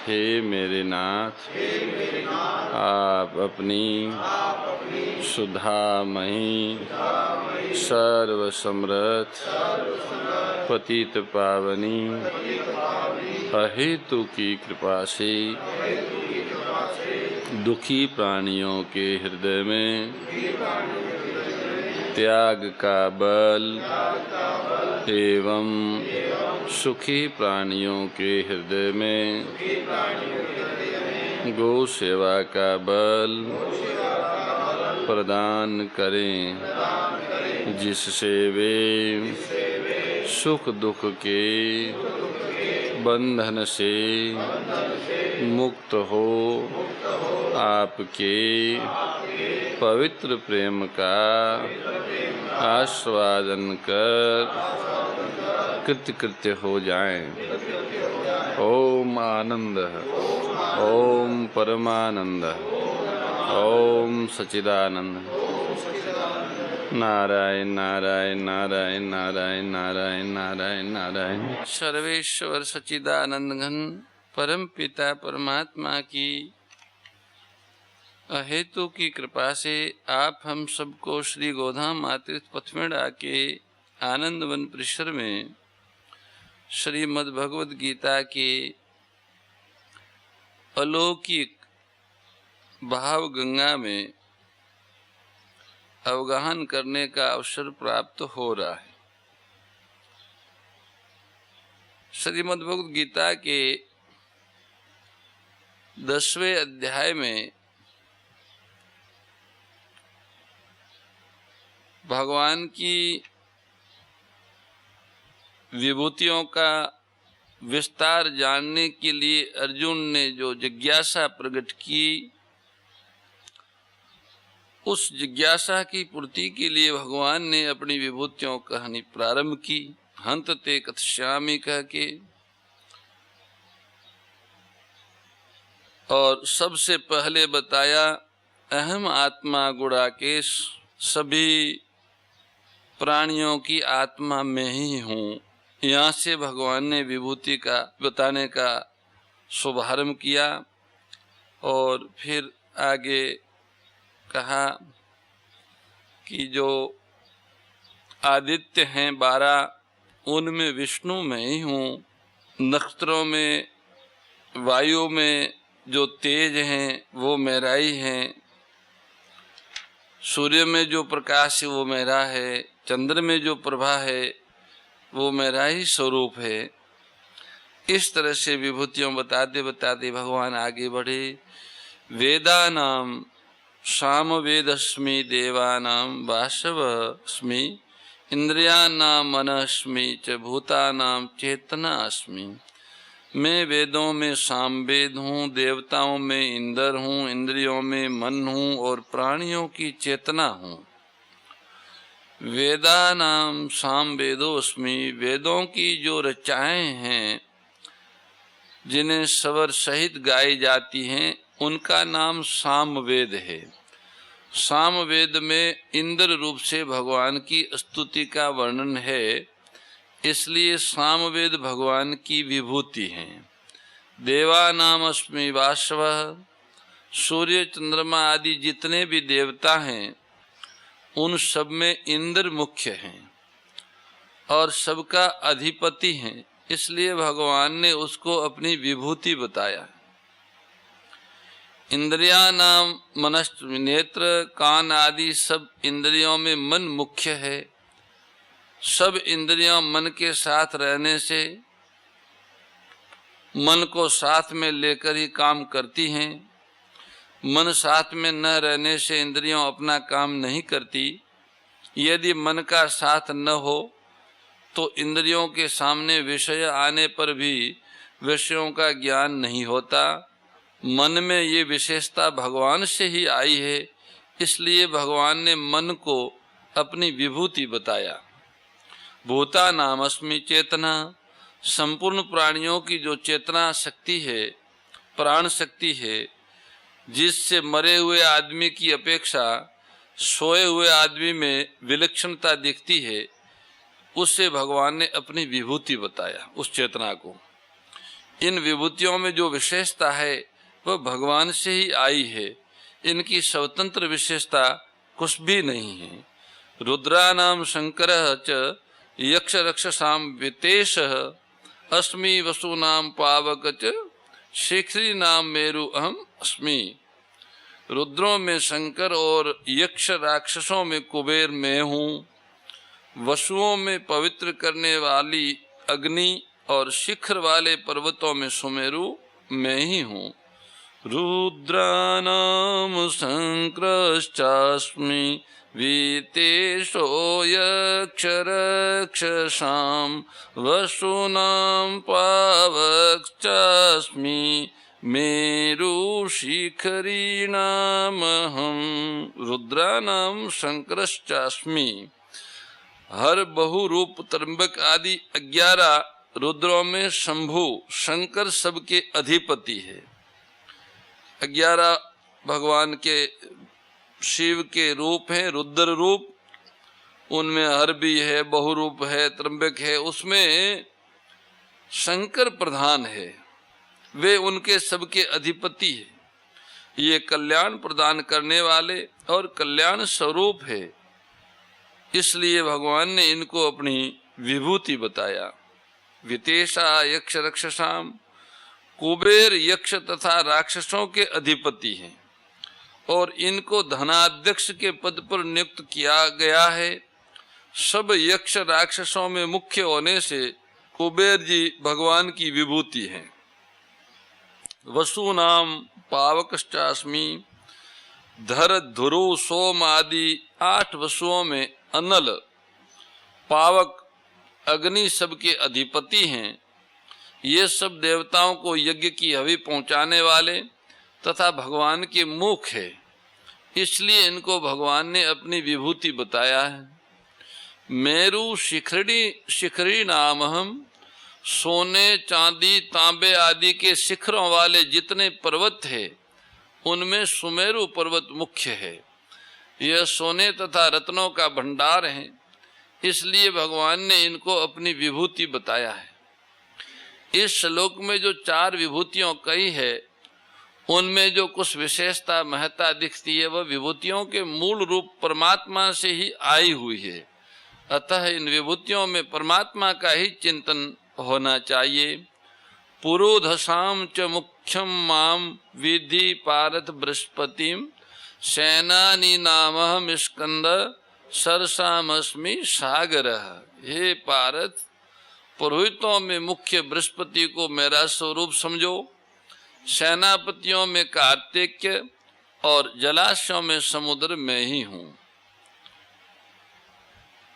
हे मेरे नाथ, आप अपनी सुधामयी सर्वसमर्थ पतित पावनी अहेतु की कृपा से दुखी प्राणियों के हृदय में त्याग का बल एवं सुखी प्राणियों के हृदय में गौ सेवा का बल प्रदान करें, जिससे वे सुख दुख के बंधन से मुक्त हो आपके पवित्र प्रेम का आस्वादन कर कृतकृत्य हो जाएं। ओम आनंद, ओम परमानंद, ओम सच्चिदानंद। नारायण नारायण नारायण नारायण नारायण नारायण नारायण। सर्वेश्वर सच्चिदानंद घन परम पिता परमात्मा की अहेतु की कृपा से आप हम सबको श्री गोधाम मातृ पथमेड़ा के आनंदवन परिसर में श्रीमद् भगवद गीता के अलौकिक भाव गंगा में अवगाहन करने का अवसर प्राप्त हो रहा है। श्रीमद् भगवद गीता के 10वें अध्याय में भगवान की विभूतियों का विस्तार जानने के लिए अर्जुन ने जो जिज्ञासा प्रकट की, उस जिज्ञासा की पूर्ति के लिए भगवान ने अपनी विभूतियों कहानी प्रारंभ की। हंत ते कथश्यामि कह के, और सबसे पहले बताया अहम आत्मा गुणाकेश, सभी प्राणियों की आत्मा में ही हूँ। यहाँ से भगवान ने विभूति का बताने का शुभारंभ किया और फिर आगे कहा कि जो आदित्य हैं 12, उनमें विष्णु में ही हूँ। नक्षत्रों में, वायु में जो तेज हैं वो मेरा ही हैं। सूर्य में जो प्रकाश है वो मेरा है। चंद्र में जो प्रभा है वो मेरा ही स्वरूप है। इस तरह से विभूतियों बताते बताते भगवान आगे बढ़े। वेदानाम सामवेदस्मि देवानां वासवस्मि इंद्रियाणां मनस्मि च भूतानां चेतना अस्मि। मैं वेदों में सामवेद हूँ, देवताओं में इंद्र हूँ, इंद्रियों में मन हूँ और प्राणियों की चेतना हूँ। वेदानां सामवेदोस्मि, वेदों की जो रचनाएं हैं जिन्हें स्वर सहित गाई जाती हैं उनका नाम सामवेद है। सामवेद में इंद्र रूप से भगवान की स्तुति का वर्णन है, इसलिए सामवेद भगवान की विभूति हैं। देवानाम अस्मि वासवः, सूर्य चंद्रमा आदि जितने भी देवता हैं उन सब में इंद्र मुख्य हैं और सबका अधिपति हैं, इसलिए भगवान ने उसको अपनी विभूति बताया। इंद्रियानाम मनश्च, नेत्र कान आदि सब इंद्रियों में मन मुख्य है। सब इंद्रियों मन के साथ रहने से, मन को साथ में लेकर ही काम करती हैं। मन साथ में न रहने से इंद्रियों अपना काम नहीं करती। यदि मन का साथ न हो तो इंद्रियों के सामने विषय आने पर भी विषयों का ज्ञान नहीं होता। मन में ये विशेषता भगवान से ही आई है, इसलिए भगवान ने मन को अपनी विभूति बताया। भूतानाम अस्मि चेतना, संपूर्ण प्राणियों की जो चेतना शक्ति है, प्राण शक्ति है, जिससे मरे हुए आदमी की अपेक्षा सोए हुए आदमी में विलक्षणता दिखती है, उससे भगवान ने अपनी विभूति बताया उस चेतना को। इन विभूतियों में जो विशेषता है वह भगवान से ही आई है, इनकी स्वतंत्र विशेषता कुछ भी नहीं है। रुद्रानाम शंकरः च यक्ष रक्षसाम वितेशः अस्मि वसूनाम पावक च शेखरी नाम मेरु अहम अस्मि। रुद्रों में शंकर और यक्ष राक्षसों में कुबेर मैं हूँ, वसुओं में पवित्र करने वाली अग्नि और शिखर वाले पर्वतों में सुमेरु मैं ही हूँ। रुद्रानाम शंकरश्चास्मि वितेशो यक्ष रक्षसाम वसूनां पावकश्चास्मि मेरु शिखरीणामहं। रुद्रानाम शंकरश्चास्मि। हर बहुरूप त्र्यंबक आदि 11 रुद्रों में शंभु शंकर सबके अधिपति है। 11 भगवान के शिव के रूप हैं, रुद्र रूप, उनमें हर भी है, बहुरूप है, त्र्यंबक है, उसमें शंकर प्रधान है, वे उनके सबके अधिपति है। ये कल्याण प्रदान करने वाले और कल्याण स्वरूप है, इसलिए भगवान ने इनको अपनी विभूति बताया। वितेशा यक्ष रक्षसाम, कुबेर यक्ष तथा राक्षसों के अधिपति हैं और इनको धनाध्यक्ष के पद पर नियुक्त किया गया है। सब यक्ष राक्षसों में मुख्य होने से कुबेर जी भगवान की विभूति हैं। वसुनाम पावकश्चास्मि। धर ध्रुव सोम आदि 8 वसुओं में अनल पावक अग्नि सबके अधिपति हैं। ये सब देवताओं को यज्ञ की हवि पहुंचाने वाले तथा भगवान के मुख है, इसलिए इनको भगवान ने अपनी विभूति बताया है। मेरु शिखरी नाम हम। सोने चांदी तांबे आदि के शिखरों वाले जितने पर्वत है उनमें सुमेरु पर्वत मुख्य है। यह सोने तथा रत्नों का भंडार है, इसलिए भगवान ने इनको अपनी विभूति बताया है। इस श्लोक में जो 4 विभूतियों कही है उनमें जो कुछ विशेषता महत्ता दिखती है वह विभूतियों के मूल रूप परमात्मा से ही आई हुई है। अतः इन विभूतियों में परमात्मा का ही चिंतन होना चाहिए। पुरोधसाम च मुख्यम माम विधि पारथ बृहस्पतिम सेनानी नामहम स्कंद सरसामस्मि सागरः। हे पारथ, पुरोहितों में मुख्य बृहस्पति को मेरा स्वरूप समझो, सेनापतियों में कार्तिकेय और जलाशयों में समुद्र मैं ही हूँ।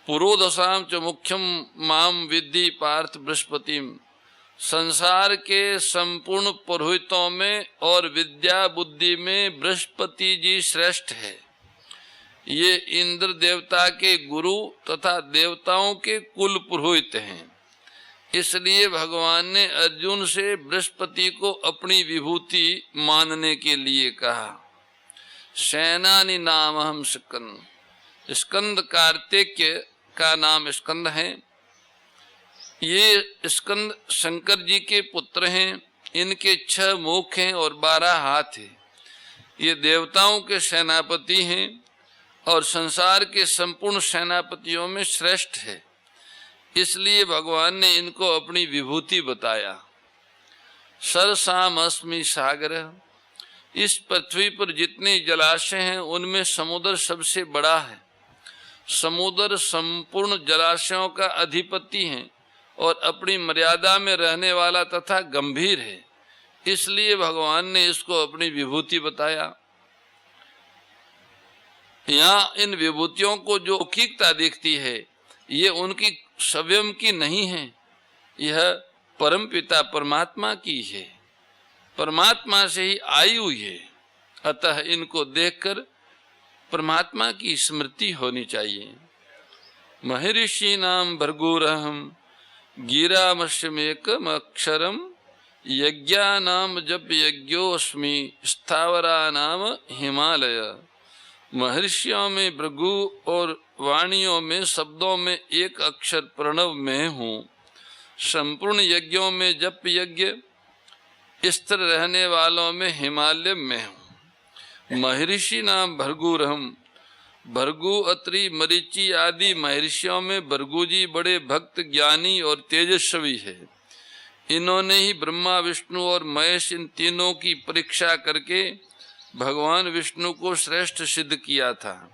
पुरोधसाम च मुख्यम माम विद्धि पार्थ बृहस्पतिम। संसार के संपूर्ण पुरोहितों में और विद्या बुद्धि में बृहस्पति जी श्रेष्ठ है। ये इंद्र देवता के गुरु तथा देवताओं के कुल पुरोहित हैं, इसलिए भगवान ने अर्जुन से बृहस्पति को अपनी विभूति मानने के लिए कहा। सेनानी नाम हम स्कंद। स्कंद कार्तिकेय का नाम स्कंद है। ये स्कंद शंकर जी के पुत्र हैं। इनके 6 मुख हैं और 12 हाथ हैं। ये देवताओं के सेनापति हैं और संसार के संपूर्ण सेनापतियों में श्रेष्ठ है, इसलिए भगवान ने इनको अपनी विभूति बताया। सरसाम अस्मि सागर। इस पृथ्वी पर जितने जलाशय हैं उनमें समुद्र सबसे बड़ा है। समुद्र संपूर्ण जलाशयों का अधिपति है और अपनी मर्यादा में रहने वाला तथा गंभीर है, इसलिए भगवान ने इसको अपनी विभूति बताया। यहाँ इन विभूतियों को जो लौकिकता दिखती है ये उनकी स्वयं की नहीं है, यह परमपिता परमात्मा की है, परमात्मा से ही आई हुई है। अतः इनको देखकर परमात्मा की स्मृति होनी चाहिए। महर्षि नाम भर्गुरहम गिरामश्यमेकम अक्षरम यज्ञानाम जप यज्ञोस्मि स्थावरा नाम हिमालय। महर्षियों में भृगु और वाणियों में शब्दों में एक अक्षर प्रणव में हूँ। संपूर्ण यज्ञों में जप यज्ञ स्थिर रहने वालों में हिमालय में हूँ। महर्षि नाम भृगुरहम, भृगु, अत्रि, मरीचि आदि महर्षियों में भृगु जी बड़े भक्त, ज्ञानी और तेजस्वी है। इन्होंने ही ब्रह्मा, विष्णु और महेश इन तीनों की परीक्षा करके भगवान विष्णु को श्रेष्ठ सिद्ध किया था।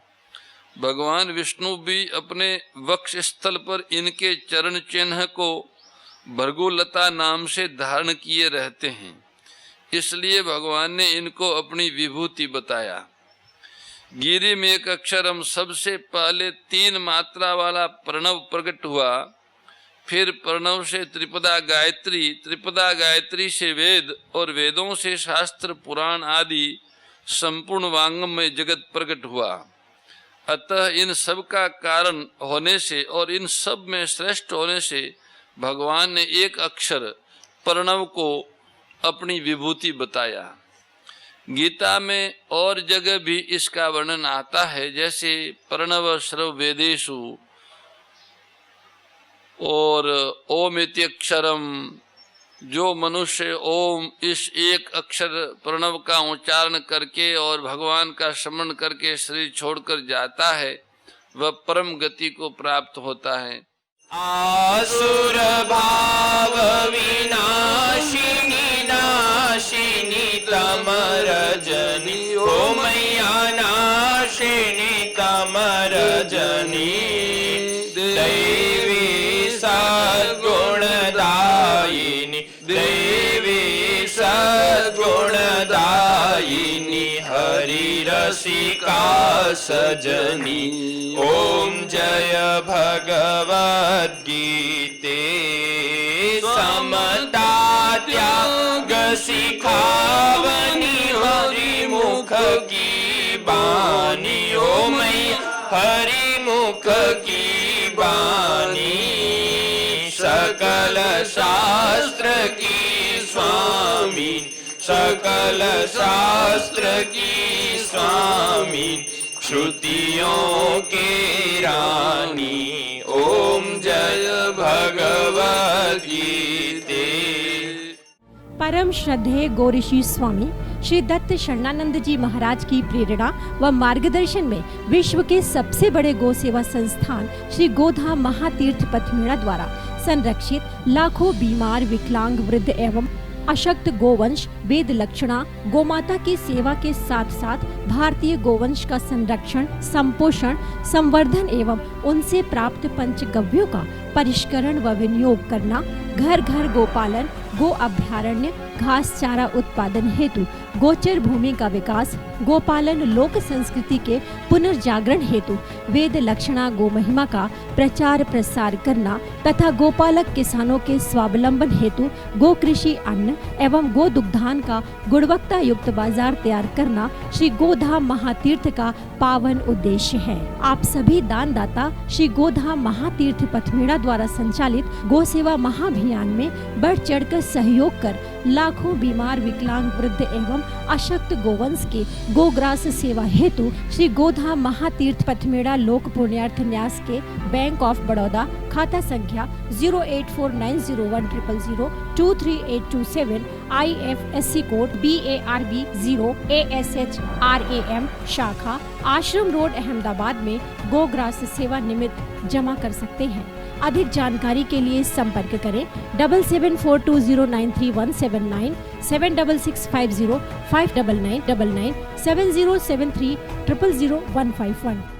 भगवान विष्णु भी अपने वक्ष स्थल पर इनके चरण चिन्ह को भृगुलता नाम से धारण किए रहते हैं, इसलिए भगवान ने इनको अपनी विभूति बताया। गिरि में एक अक्षरम, सबसे पहले 3 मात्रा वाला प्रणव प्रकट हुआ, फिर प्रणव से त्रिपदा गायत्री, त्रिपदा गायत्री से वेद और वेदों से शास्त्र पुराण आदि संपूर्ण वांगम में जगत प्रकट हुआ। अतः इन सब का कारण होने से और इन सब में श्रेष्ठ होने से भगवान ने एक अक्षर प्रणव को अपनी विभूति बताया। गीता में और जगह भी इसका वर्णन आता है, जैसे प्रणव सर्व वेदेषु और ओम इति अक्षरम, जो मनुष्य ओम इस एक अक्षर प्रणव का उच्चारण करके और भगवान का स्मरण करके शरीर छोड़कर जाता है, वह परम गति को प्राप्त होता है। आसुर भाव विनाशिनी नाशिनी तमरजनी, ओ मैया नाशिनी तमरजनी, दैवी सद्गुणदायिनी, देवी सद्गुणदायिनी, हरि रसिका सजनी। ओम जय भगवद्गीते, समता त्याग सिखावनी, हरि मुख की बानी, ओ मैया हरि मुख की बानी, सकल शास्त्र की स्वामी, सकल शास्त्र की स्वामी, श्रुतियों के रानी। ओम जय भगवद्गीते। परम श्रद्धेय गौरीशी स्वामी श्री दत्त शरणानंद जी महाराज की प्रेरणा व मार्गदर्शन में विश्व के सबसे बड़े गौ सेवा संस्थान श्री गोधाम महातीर्थ पथमेड़ा द्वारा संरक्षित लाखों बीमार, विकलांग, वृद्ध एवं अशक्त गोवंश वेद लक्षणा गोमाता की सेवा के साथ साथ भारतीय गोवंश का संरक्षण, संपोषण, संवर्धन एवं उनसे प्राप्त पंचगव्यों का परिष्करण व विनियोग करना, घर घर गोपालन, गो अभ्यारण्य, घास चारा उत्पादन हेतु गोचर भूमि का विकास, गोपालन लोक संस्कृति के पुनर्जागरण हेतु वेद लक्षणा गो महिमा का प्रचार प्रसार करना तथा गोपालक किसानों के स्वावलंबन हेतु गो कृषि अन्न एवं गो दुग्धान का गुणवत्ता युक्त बाजार तैयार करना श्री गोधाम महातीर्थ का पावन उद्देश्य है। आप सभी दानदाता श्री गोधाम महातीर्थ पथमेड़ा द्वारा संचालित गो सेवा महाअभियान में बढ़ चढ़कर सहयोग कर लाखों बीमार, विकलांग, वृद्ध एवं अशक्त गोवंश के गोग्रास सेवा हेतु श्री गोधाम महातीर्थ पथमेड़ा लोक पुण्यार्थ न्यास के बैंक ऑफ बड़ौदा खाता संख्या 084901000238827 IFSC कोड BARB 0 ASHRAM शाखा आश्रम रोड अहमदाबाद में गोग्रास सेवा निमित्त जमा कर सकते हैं। अधिक जानकारी के लिए संपर्क करें 7742093179 7665059999 7073000151।